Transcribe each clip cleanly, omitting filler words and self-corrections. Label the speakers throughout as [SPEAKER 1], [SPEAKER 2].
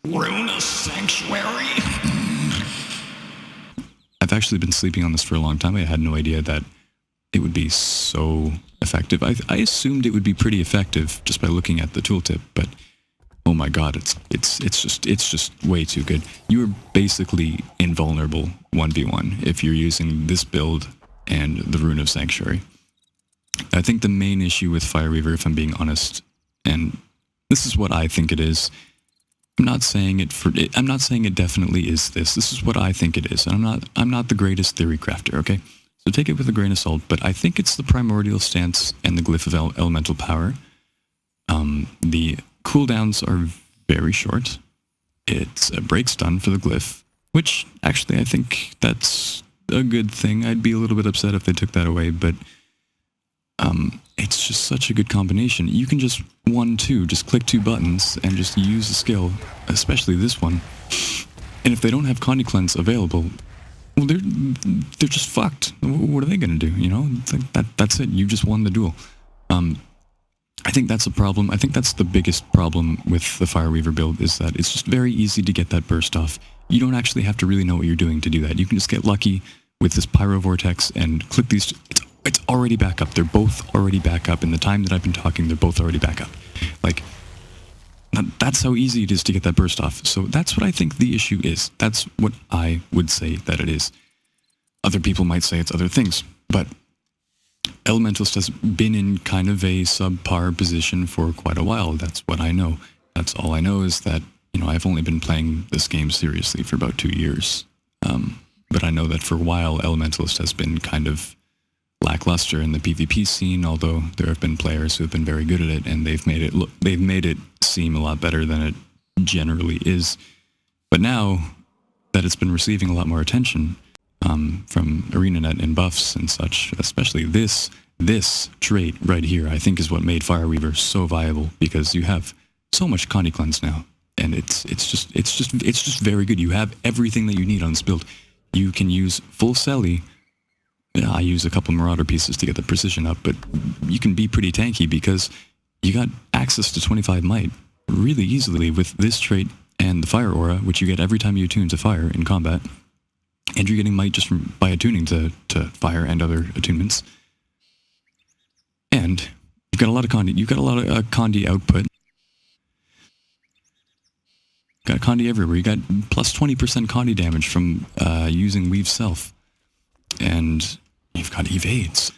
[SPEAKER 1] Rune a sanctuary? I've actually been sleeping on this for a long time. I had no idea that it would be so effective. I assumed it would be pretty effective just by looking at the tooltip, but oh my god, it's just way too good. You are basically invulnerable 1v1 if you're using this build and the Rune of Sanctuary. I think the main issue with Fireweaver, if I'm being honest, and this is what I think it is. I'm not saying it definitely is this. This is what I think it is. And I'm not the greatest theory crafter, okay? So take it with a grain of salt, but I think it's the primordial stance and the glyph of elemental power. The cooldowns are very short. It's a break stun for the glyph, which actually I think that's a good thing. I'd be a little bit upset if they took that away, but it's just such a good combination. You can just 1-2, just click 2 buttons and just use the skill, especially this one. And if they don't have Condi Cleanse available, well, they're just fucked. What are they going to do, you know? It's like that's it. You just won the duel. I think that's a problem. I think that's the biggest problem with the Fireweaver build, is that it's just very easy to get that burst off. You don't actually have to really know what you're doing to do that. You can just get lucky with this Pyro Vortex and click these. It's already back up. They're both already back up. In the time that I've been talking, they're both already back up. Like, that's how easy it is to get that burst off. So that's what I think the issue is. That's what I would say that it is. Other people might say it's other things, but Elementalist has been in kind of a subpar position for quite a while. That's what I know. That's all I know, is that, you know, I've only been playing this game seriously for about 2 years. But I know that for a while, Elementalist has been kind of lackluster in the PvP scene, although there have been players who have been very good at it, and they've made it seem a lot better than it generally is. But now that it's been receiving a lot more attention from ArenaNet and buffs and such, especially this trait right here, I think is what made Fireweaver so viable, because you have so much Condi Cleanse now, and it's just very good. You have everything that you need on this build. You can use full Celly. I use a couple Marauder pieces to get the precision up, but you can be pretty tanky because you got access to 25 might really easily with this trait and the Fire Aura, which you get every time you attune to fire in combat. And you're getting might just by attuning to fire and other attunements. And you've got a lot of Condi. You've got a lot of Condi output. Got Condi everywhere. You got plus 20% Condi damage from using Weave Self. And you've got evades,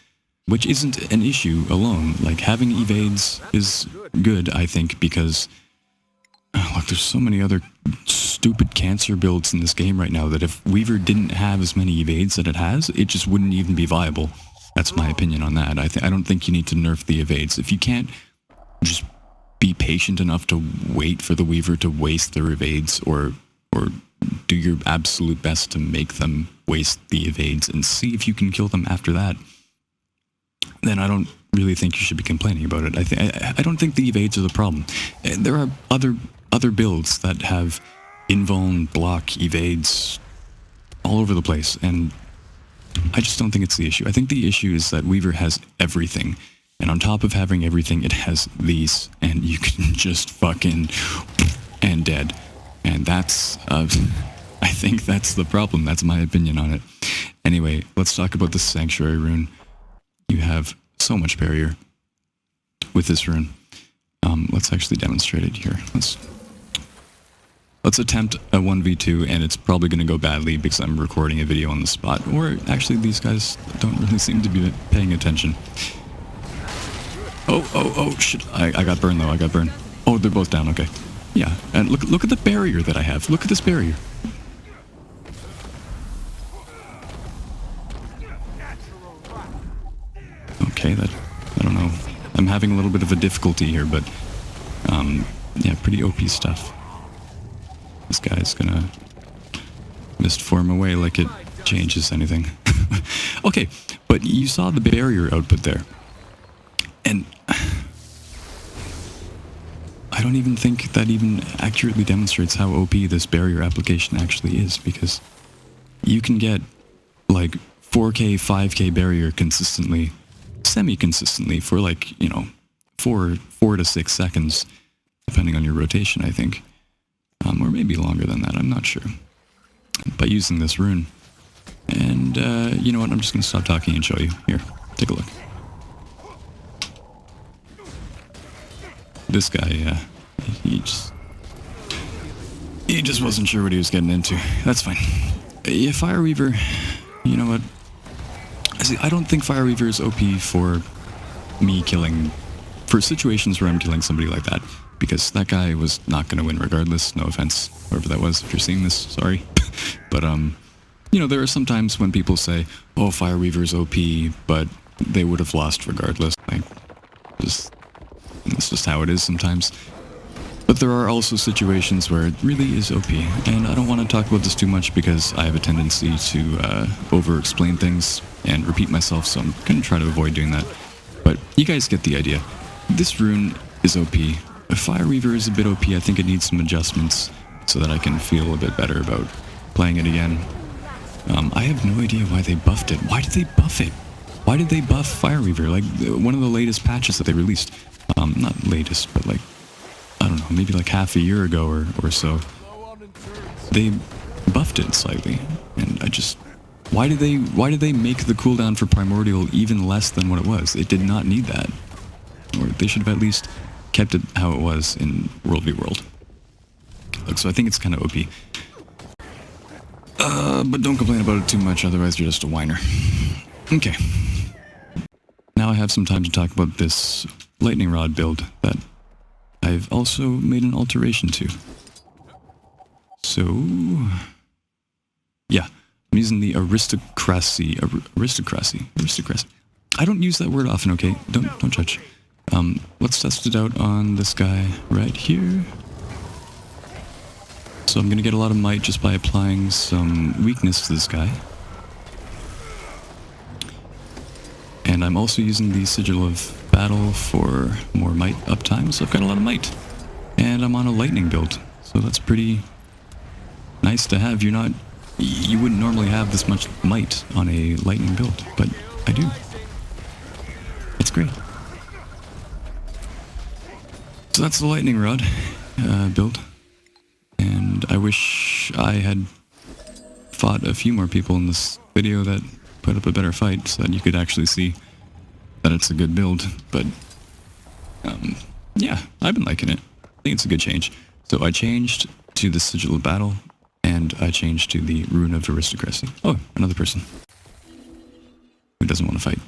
[SPEAKER 1] which isn't an issue alone. Like, having evades is good, I think, because look, there's so many other stupid cancer builds in this game right now that if Weaver didn't have as many evades that it has, it just wouldn't even be viable. That's my opinion on that. I don't think you need to nerf the evades. If you can't just be patient enough to wait for the Weaver to waste their evades, or do your absolute best to make them waste the evades and see if you can kill them after that, then I don't really think you should be complaining about it. I don't think the evades are the problem. There are other builds that have invuln, block, evades all over the place, and I just don't think it's the issue. I think the issue is that Weaver has everything, and on top of having everything, it has these, and you can just fucking and dead. And that's, I think that's the problem. That's my opinion on it. Anyway, let's talk about the Sanctuary Rune. You have so much barrier with this rune. Let's actually demonstrate it here. Let's attempt a 1v2, and it's probably going to go badly because I'm recording a video on the spot. Or actually, these guys don't really seem to be paying attention. Oh, shit. I got burned, though. I got burned. Oh, they're both down. Okay. Yeah, and look at the barrier that I have. Look at this barrier. Okay, I don't know. I'm having a little bit of a difficulty here, but yeah, pretty OP stuff. This guy's gonna mist form away like it changes anything. Okay, but you saw the barrier output there, and I don't even think that even accurately demonstrates how OP this barrier application actually is, because you can get like 4K, 5K barrier consistently, semi-consistently for like, you know, 4 to 6 seconds. depending on your rotation, I think. Or maybe longer than that, I'm not sure. By using this rune. And, you know what, I'm just going to stop talking and show you. Here, take a look. This guy, he just wasn't sure what he was getting into. That's fine. Yeah, Fire Weaver, you know what? I don't think Fire Weaver is OP for me killing, for situations where I'm killing somebody like that. Because that guy was not going to win regardless. No offense, whoever that was, if you're seeing this, sorry. But, you know, there are some times when people say, oh, Fire Weaver's OP, but they would have lost regardless. Like, it's just how it is sometimes. But there are also situations where it really is OP. And I don't want to talk about this too much because I have a tendency to over-explain things and repeat myself, so I'm going to try to avoid doing that. But you guys get the idea. This rune is OP. Fire Weaver is a bit OP. I think it needs some adjustments so that I can feel a bit better about playing it again. I have no idea why they buffed it. Why did they buff it? Why did they buff Fire Weaver? Like, one of the latest patches that they released. Not latest, but like, I don't know, maybe like half a year ago or so. They buffed it slightly. And I just... Why did they make the cooldown for Primordial even less than what it was? It did not need that. Or they should have at least kept it how it was in World v World. Look, so I think it's kind of OP. But don't complain about it too much, otherwise you're just a whiner. Okay. Now I have some time to talk about this lightning rod build that I've also made an alteration to. So... yeah, I'm using the Aristocracy. Aristocracy. I don't use that word often, okay? Don't judge. Let's test it out on this guy right here. So I'm gonna get a lot of might just by applying some weakness to this guy. And I'm also using the Sigil of Battle for more might uptime, so I've got a lot of might. And I'm on a lightning build, so that's pretty nice to have. You wouldn't normally have this much might on a lightning build, but I do. It's great. So that's the lightning rod build. And I wish I had fought a few more people in this video that put up a better fight so that you could actually see that it's a good build. But, yeah, I've been liking it. I think it's a good change. So I changed to the Sigil of Battle, and I changed to the Rune of Aristocracy. Oh, another person who doesn't want to fight.